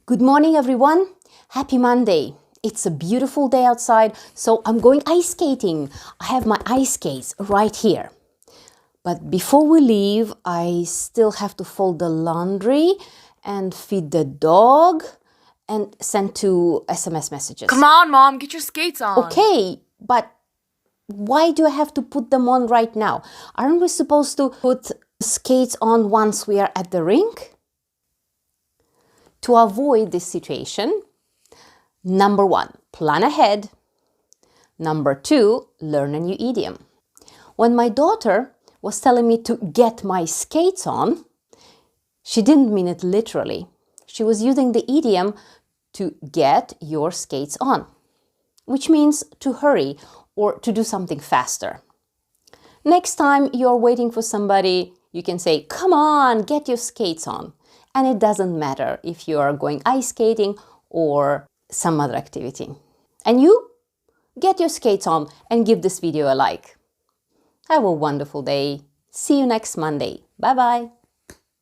Good morning, everyone. Happy Monday. It's a beautiful day outside, so I'm going ice skating. I have my ice skates right here. But before we leave, I still have to fold the laundry and feed the dog and send 2 SMS messages. Come on, Mom, get your skates on. Okay, but why do I have to put them on right now? Aren't we supposed to put skates on once we are at the rink? To avoid this situation, number 1, plan ahead. Number 2, learn a new idiom. When my daughter was telling me to get my skates on, she didn't mean it literally. She was using the idiom to get your skates on, which means to hurry or to do something faster. Next time you're waiting for somebody, you can say, "Come on, get your skates on." And it doesn't matter if you are going ice skating or some other activity. And you, get your skates on and give this video a like. Have a wonderful day. See you next Monday. Bye-bye.